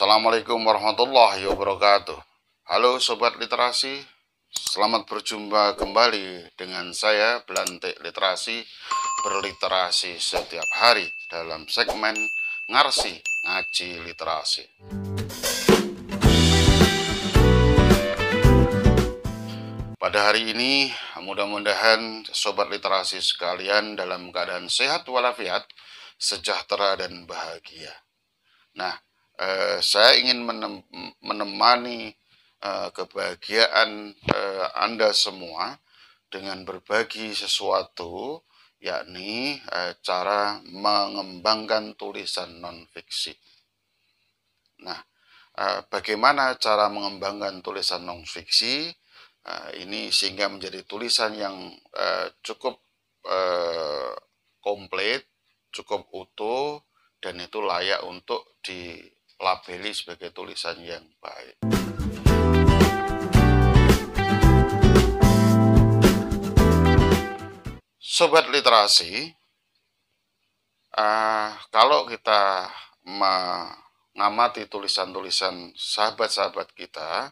Assalamualaikum warahmatullahi wabarakatuh. Halo Sobat Literasi, selamat berjumpa kembali dengan saya Belantik Literasi, berliterasi setiap hari dalam segmen Ngarsi Ngaji Literasi. Pada hari ini, mudah-mudahan Sobat Literasi sekalian dalam keadaan sehat walafiat, sejahtera dan bahagia. Nah, saya ingin menemani kebahagiaan Anda semua dengan berbagi sesuatu, yakni cara mengembangkan tulisan non-fiksi. Nah, bagaimana cara mengembangkan tulisan non-fiksi ini sehingga menjadi tulisan yang cukup komplit, cukup utuh, dan itu layak untuk dilabeli sebagai tulisan yang baik. Sobat Literasi, kalau kita mengamati tulisan-tulisan sahabat-sahabat kita,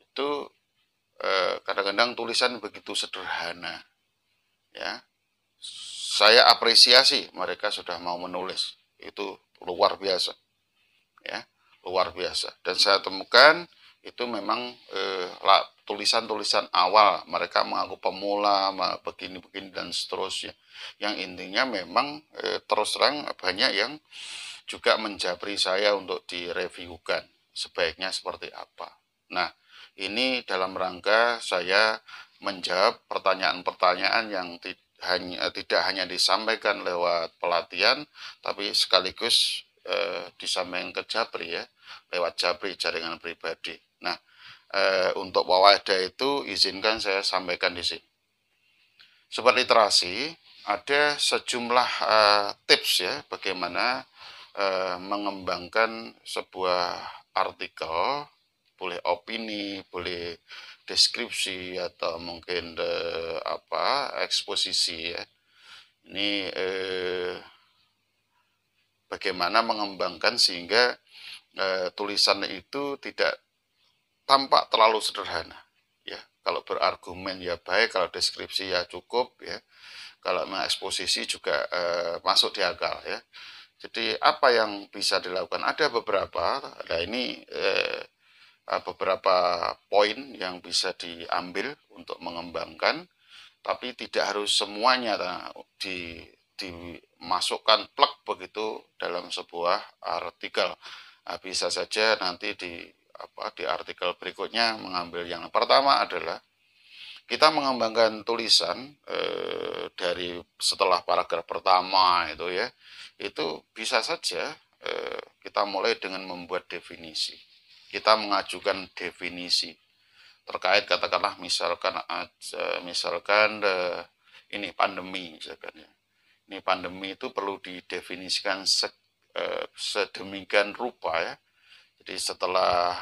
itu kadang-kadang tulisan begitu sederhana, ya. Saya apresiasi mereka sudah mau menulis, itu luar biasa, ya, luar biasa. Dan saya temukan itu memang tulisan-tulisan awal mereka mengaku pemula, begini-begini dan seterusnya. Yang intinya memang terus terang banyak yang juga menjabri saya untuk direviewkan sebaiknya seperti apa. Nah, ini dalam rangka saya menjawab pertanyaan-pertanyaan yang tidak hanya disampaikan lewat pelatihan, tapi sekaligus disampaikan ke Jabri, ya, lewat Jabri, jaringan pribadi. Nah, untuk wawadah itu izinkan saya sampaikan di sini. Sobat Literasi, ada sejumlah tips, ya, bagaimana mengembangkan sebuah artikel, boleh opini, boleh deskripsi, atau mungkin eksposisi, ya. Ini bagaimana mengembangkan sehingga tulisan itu tidak tampak terlalu sederhana, ya. Kalau berargumen ya baik, kalau deskripsi ya cukup, ya. Kalau mengeksposisi juga masuk di akal, ya. Jadi apa yang bisa dilakukan? Ada beberapa. Nah, ini beberapa poin yang bisa diambil untuk mengembangkan, tapi tidak harus semuanya dimasukkan plek begitu dalam sebuah artikel. Nah, bisa saja nanti di artikel berikutnya mengambil. Yang pertama adalah kita mengembangkan tulisan dari setelah paragraf pertama itu, ya, itu bisa saja kita mulai dengan membuat definisi. Kita mengajukan definisi terkait, katakanlah misalkan ini pandemi, misalkan, ya. Ini pandemi itu perlu didefinisikan sedemikian rupa, ya. Jadi setelah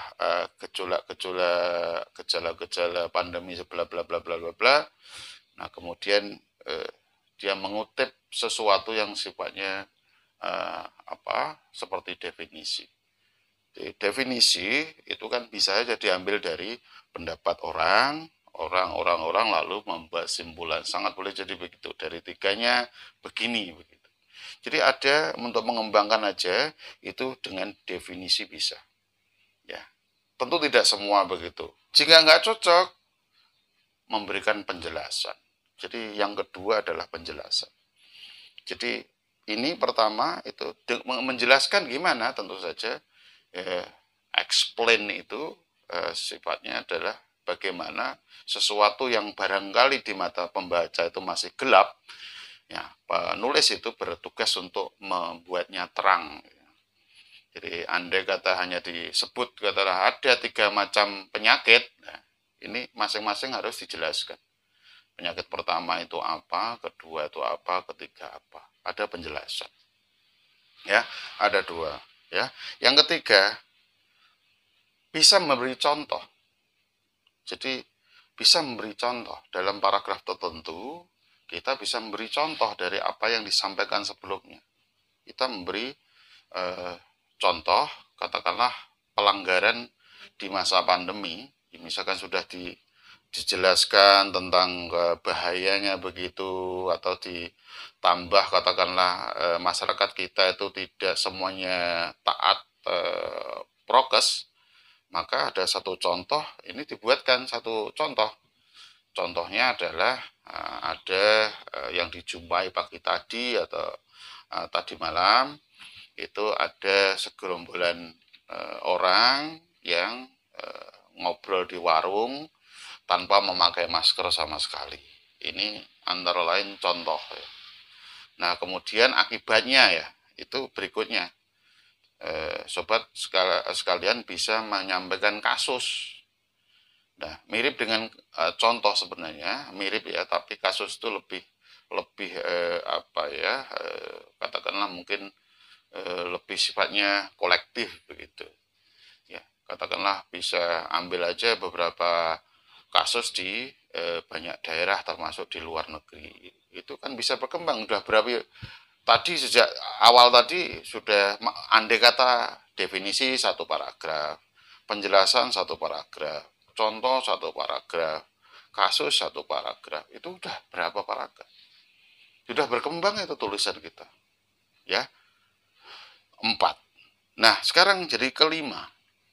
gejala-gejala pandemi bla bla bla bla bla bla, nah kemudian dia mengutip sesuatu yang sifatnya seperti definisi. Definisi itu kan bisa saja diambil dari pendapat orang lalu membuat simpulan. Sangat boleh jadi begitu. Dari tiganya begini, begitu. Jadi ada untuk mengembangkan aja itu dengan definisi bisa, ya. Tentu tidak semua begitu. Jika nggak cocok, memberikan penjelasan. Jadi yang kedua adalah penjelasan. Jadi ini pertama itu menjelaskan gimana, tentu saja. Explain itu sifatnya adalah bagaimana sesuatu yang barangkali di mata pembaca itu masih gelap, ya, penulis itu bertugas untuk membuatnya terang. Jadi andai kata hanya disebut katakanlah ada 3 macam penyakit, nah, ini masing-masing harus dijelaskan. Penyakit pertama itu apa, kedua itu apa, ketiga apa. Ada penjelasan, ya, ada 2. Ya, yang ketiga bisa memberi contoh. Jadi bisa memberi contoh dalam paragraf tertentu. Kita bisa memberi contoh dari apa yang disampaikan sebelumnya. Kita memberi contoh katakanlah pelanggaran di masa pandemi, misalkan sudah dijelaskan tentang bahayanya begitu, atau ditambah katakanlah masyarakat kita itu tidak semuanya taat prokes, maka ada satu contoh, ini dibuatkan satu contoh. Contohnya adalah ada yang dijumpai pagi tadi atau tadi malam, itu ada segerombolan orang yang ngobrol di warung tanpa memakai masker sama sekali. Ini antara lain contoh ya. Nah, kemudian akibatnya ya, itu berikutnya. Sobat sekalian bisa menyampaikan kasus. Nah, mirip dengan contoh sebenarnya, mirip ya, tapi kasus itu lebih katakanlah mungkin lebih sifatnya kolektif begitu. Ya, katakanlah bisa ambil aja beberapa kasus di banyak daerah termasuk di luar negeri. Itu kan bisa berkembang, udah berapa tadi sejak awal tadi sudah andai kata definisi satu paragraf, penjelasan satu paragraf, contoh satu paragraf, kasus satu paragraf, itu udah berapa paragraf? Sudah berkembang itu tulisan kita. Ya. 4. Nah, sekarang jadi kelima.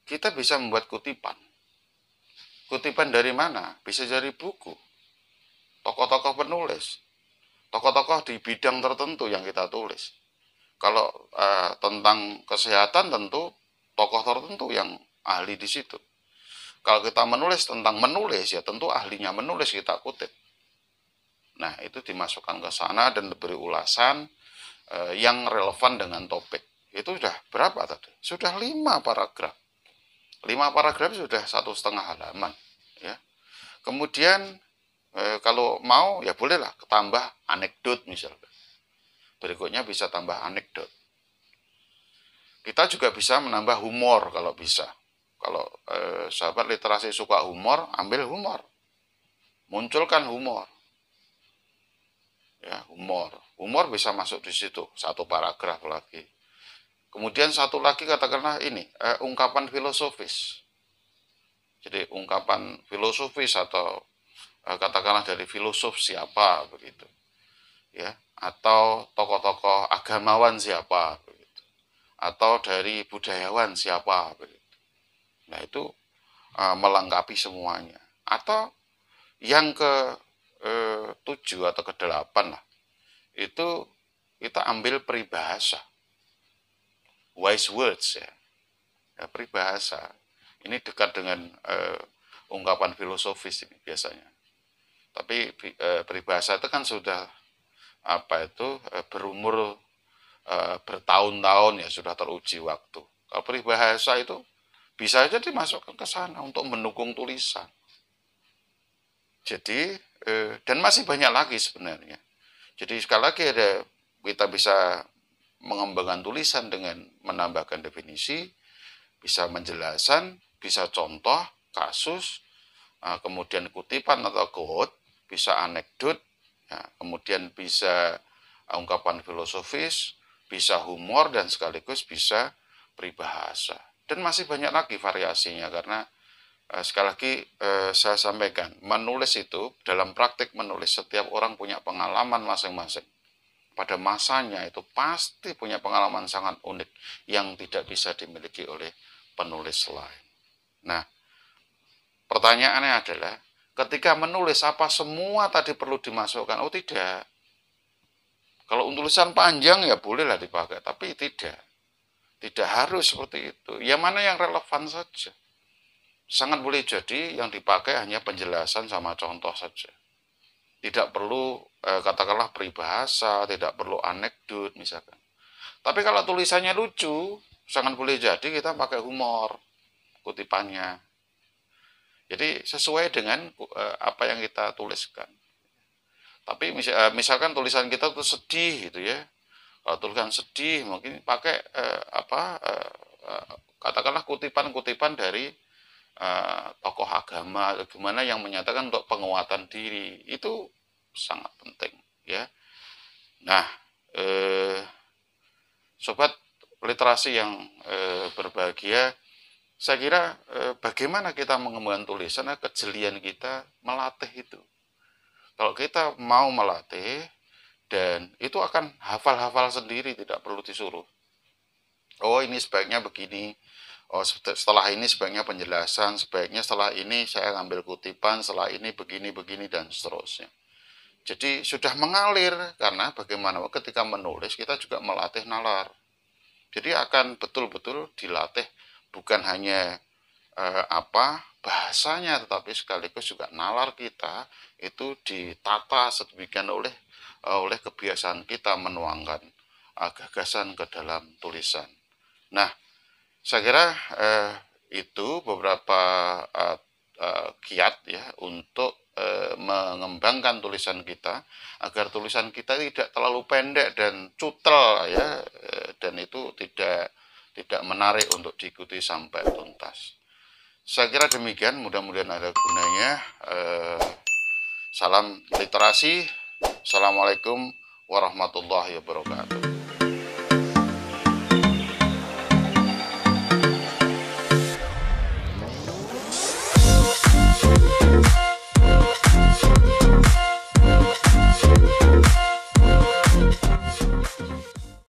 Kita bisa membuat kutipan. Kutipan dari mana? Bisa dari buku. Tokoh-tokoh penulis. Tokoh-tokoh di bidang tertentu yang kita tulis. Kalau tentang kesehatan tentu tokoh tertentu yang ahli di situ. Kalau kita menulis tentang menulis ya tentu ahlinya menulis kita kutip. Nah, itu dimasukkan ke sana dan diberi ulasan yang relevan dengan topik. Itu sudah berapa tadi? Sudah 5 paragraf. 5 paragraf sudah 1,5 halaman. Ya. Kemudian kalau mau ya bolehlah tambah anekdot misalnya. Berikutnya bisa tambah anekdot. Kita juga bisa menambah humor kalau bisa. Kalau sahabat literasi suka humor, ambil humor. Munculkan humor. Ya, humor. Humor bisa masuk di situ, 1 paragraf lagi. Kemudian satu lagi katakanlah ini, ungkapan filosofis. Jadi ungkapan filosofis atau katakanlah dari filosof siapa begitu. Ya, atau tokoh-tokoh agamawan siapa begitu. Atau dari budayawan siapa begitu. Nah, itu melengkapi semuanya. Atau yang ke-7 atau ke-8 lah. Itu kita ambil peribahasa. Wise words ya. Peribahasa. Ini dekat dengan ungkapan filosofis ini biasanya. Tapi peribahasa itu kan sudah berumur bertahun-tahun ya, sudah teruji waktu. Kalau peribahasa itu bisa saja dimasukkan ke sana untuk mendukung tulisan. Jadi dan masih banyak lagi sebenarnya. Jadi sekali lagi kita bisa mengembangkan tulisan dengan menambahkan definisi, bisa menjelaskan, bisa contoh, kasus, kemudian kutipan atau quote, bisa anekdot, ya, kemudian bisa ungkapan filosofis, bisa humor, dan sekaligus bisa peribahasa. Dan masih banyak lagi variasinya, karena sekali lagi saya sampaikan, menulis itu, dalam praktik menulis, setiap orang punya pengalaman masing-masing. Pada masanya itu pasti punya pengalaman sangat unik yang tidak bisa dimiliki oleh penulis lain. Nah, pertanyaannya adalah, ketika menulis apa semua tadi perlu dimasukkan? Oh tidak. Kalau tulisan panjang ya bolehlah dipakai, tapi tidak. Tidak harus seperti itu. Ya mana yang relevan saja. Sangat boleh jadi yang dipakai hanya penjelasan sama contoh saja. Tidak perlu katakanlah peribahasa, tidak perlu anekdot misalkan. Tapi kalau tulisannya lucu, sangat boleh jadi kita pakai humor kutipannya. Jadi sesuai dengan apa yang kita tuliskan. Tapi misalkan tulisan kita itu sedih gitu ya. Kalau tulisan sedih mungkin pakai katakanlah kutipan-kutipan dari tokoh agama atau gimana yang menyatakan untuk penguatan diri, itu sangat penting ya. Nah, sobat literasi yang berbahagia, saya kira bagaimana kita mengembangkan tulisan, kejelian kita melatih itu. Kalau kita mau melatih, dan itu akan hafal-hafal sendiri, tidak perlu disuruh. Oh, ini sebaiknya begini. Oh, setelah ini sebaiknya penjelasan, sebaiknya setelah ini saya ngambil kutipan, setelah ini begini-begini, dan seterusnya. Jadi sudah mengalir, karena bagaimana ketika menulis kita juga melatih nalar. Jadi akan betul-betul dilatih, bukan hanya bahasanya, tetapi sekaligus juga nalar kita itu ditata sedemikian oleh kebiasaan kita menuangkan gagasan ke dalam tulisan. Nah, saya kira itu beberapa kiat ya untuk mengembangkan tulisan kita, agar tulisan kita tidak terlalu pendek dan cutel ya, dan itu tidak menarik untuk diikuti sampai tuntas. Saya kira demikian, mudah-mudahan ada gunanya. Salam literasi. Assalamualaikum warahmatullahi wabarakatuh.